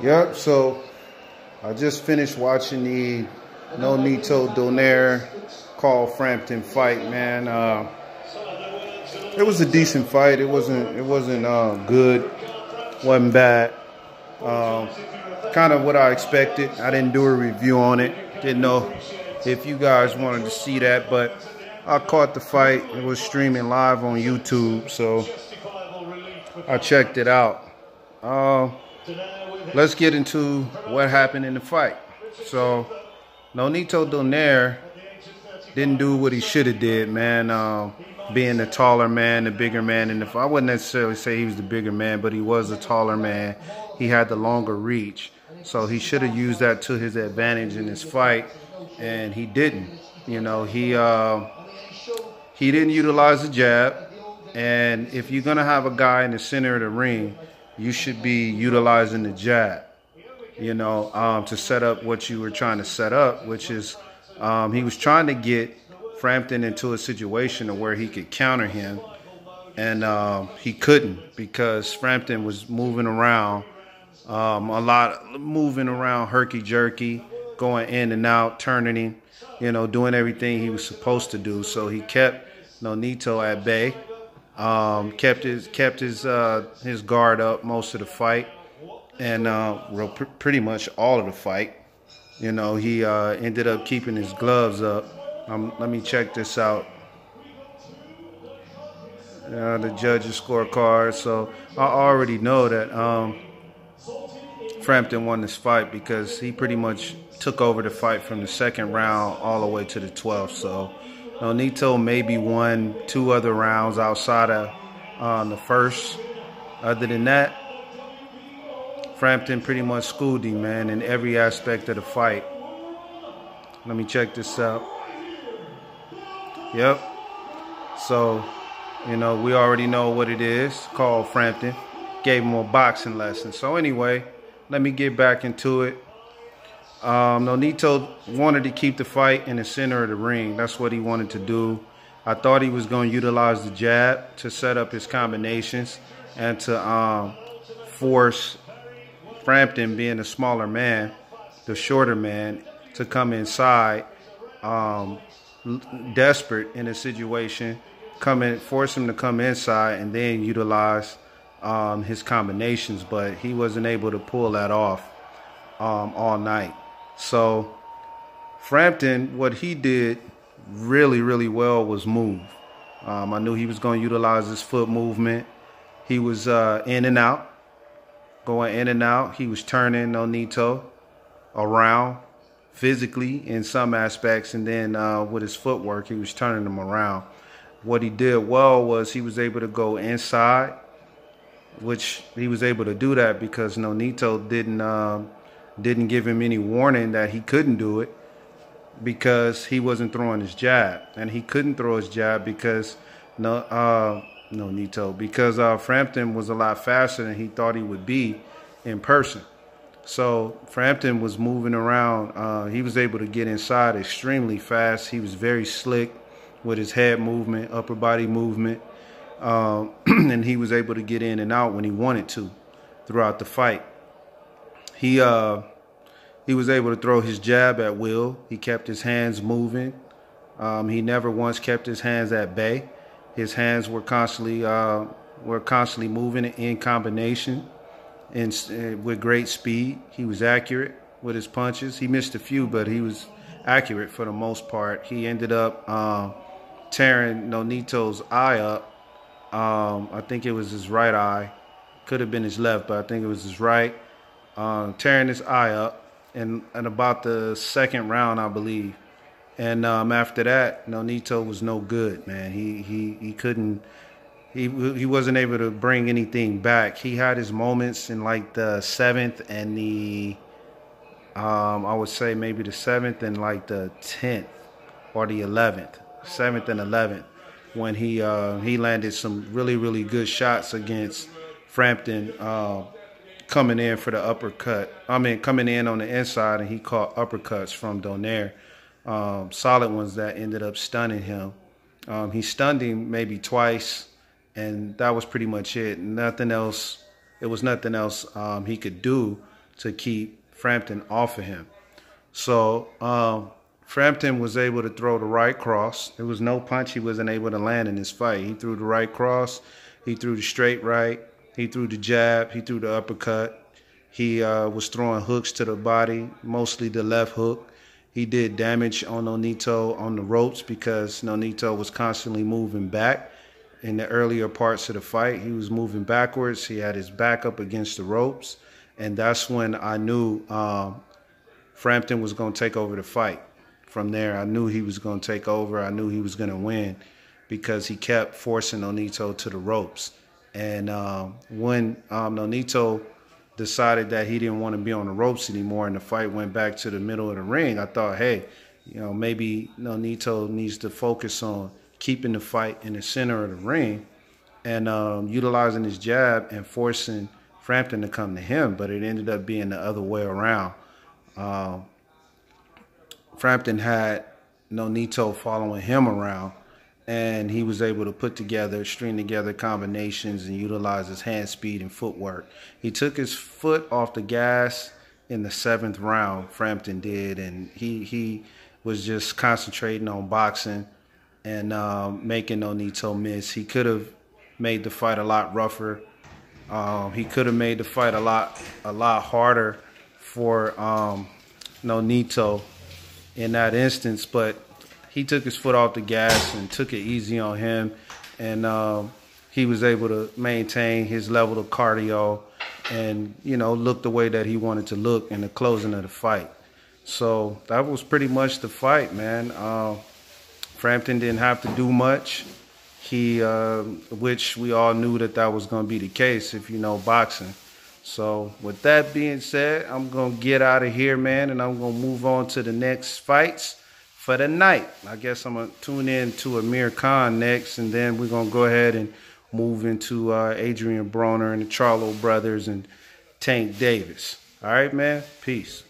Yep, so I just finished watching the Donaire called Frampton fight, man. It was a decent fight. It wasn't good. Wasn't bad. Kind of what I expected. I didn't do a review on it. Didn't know if you guys wanted to see that, but I caught the fight. It was streaming live on YouTube, so I checked it out. Let's get into what happened in the fight. So, Donaire didn't do what he should have did, man. Being the taller man, the bigger man in the fight. I wouldn't necessarily say he was the bigger man, but he was a taller man. He had the longer reach. So he should have used that to his advantage in this fight, and he didn't. You know, he didn't utilize the jab. And if you're going to have a guy in the center of the ring, you should be utilizing the jab, you know, to set up what you were trying to set up, which is he was trying to get Frampton into a situation where he could counter him, and he couldn't because Frampton was moving around moving around herky-jerky, going in and out, turning him, you know, doing everything he was supposed to do. So he kept Nonito at bay. Kept his guard up most of the fight, and pretty much all of the fight. You know, he ended up keeping his gloves up. Let me check this out. The judges' scorecard. So I already know that Frampton won this fight because he pretty much took over the fight from the second round all the way to the 12th. So Nonito maybe won 2 other rounds outside of the first. Other than that, Frampton pretty much schooled him, man, in every aspect of the fight. Let me check this out. Yep. So, you know, we already know what it is. Called Frampton. Gave him a boxing lesson. So anyway, let me get back into it. Nonito wanted to keep the fight in the center of the ring. That's what he wanted to do. I thought he was going to utilize the jab to set up his combinations and to force Frampton, being a smaller man, the shorter man, to come inside, desperate in a situation, force him to come inside and then utilize his combinations. But he wasn't able to pull that off all night. So Frampton, what he did really, really well was move. I knew he was going to utilize his foot movement. He was in and out, going in and out. He was turning Nonito around physically in some aspects, and then with his footwork, he was turning him around. What he did well was he was able to go inside, which he was able to do that because Nonito didn't give him any warning that he couldn't do it, because he wasn't throwing his jab, and he couldn't throw his jab because Frampton was a lot faster than he thought he would be in person. So Frampton was moving around. He was able to get inside extremely fast. He was very slick with his head movement, upper body movement, and he was able to get in and out when he wanted to throughout the fight. He was able to throw his jab at will. He kept his hands moving. He never once kept his hands at bay. His hands were constantly moving in combination and with great speed. He was accurate with his punches. He missed a few, but he was accurate for the most part. He ended up tearing Nonito's eye up. I think it was his right eye. Could have been his left, but I think it was his right. Tearing his eye up in about the second round, I believe. And after that, Nonito was no good, man. He couldn't. He wasn't able to bring anything back. He had his moments in like the 7th and the I would say maybe the 7th and like the 10th or the 11th, 7th and 11th, when he landed some really, really good shots against Frampton, coming in for the uppercut. Coming in on the inside, and he caught uppercuts from Donaire, solid ones that ended up stunning him. He stunned him maybe twice, and that was pretty much it. Nothing else it was nothing else he could do to keep Frampton off of him. So Frampton was able to throw the right cross. There was no punch he wasn't able to land in this fight. He threw the right cross. He threw the straight right. He threw the jab. He threw the uppercut. He was throwing hooks to the body, mostly the left hook. He did damage on Nonito on the ropes because Nonito was constantly moving back. In the earlier parts of the fight, he was moving backwards. He had his back up against the ropes. And that's when I knew Frampton was going to take over the fight. From there, I knew he was going to take over. I knew he was going to win because he kept forcing Nonito to the ropes. And when Nonito decided that he didn't want to be on the ropes anymore and the fight went back to the middle of the ring, I thought, hey, maybe Nonito needs to focus on keeping the fight in the center of the ring and utilizing his jab and forcing Frampton to come to him. But it ended up being the other way around. Frampton had Nonito following him around, and he was able to string together combinations and utilize his hand speed and footwork. He took his foot off the gas in the 7th round, Frampton did, and he was just concentrating on boxing and making Nonito miss. He could have made the fight a lot rougher. He could have made the fight a lot harder for Nonito in that instance, but he took his foot off the gas and took it easy on him, and he was able to maintain his level of cardio and look the way that he wanted to look in the closing of the fight. So that was pretty much the fight, man. Frampton didn't have to do much. Which we all knew that was going to be the case if you know boxing. So with that being said, I'm going to get out of here, man, and I'm going to move on to the next fights for the night. I guess I'm going to tune in to Amir Khan next, and then we're going to go ahead and move into Adrian Broner and the Charlo brothers and Tank Davis. All right, man? Peace.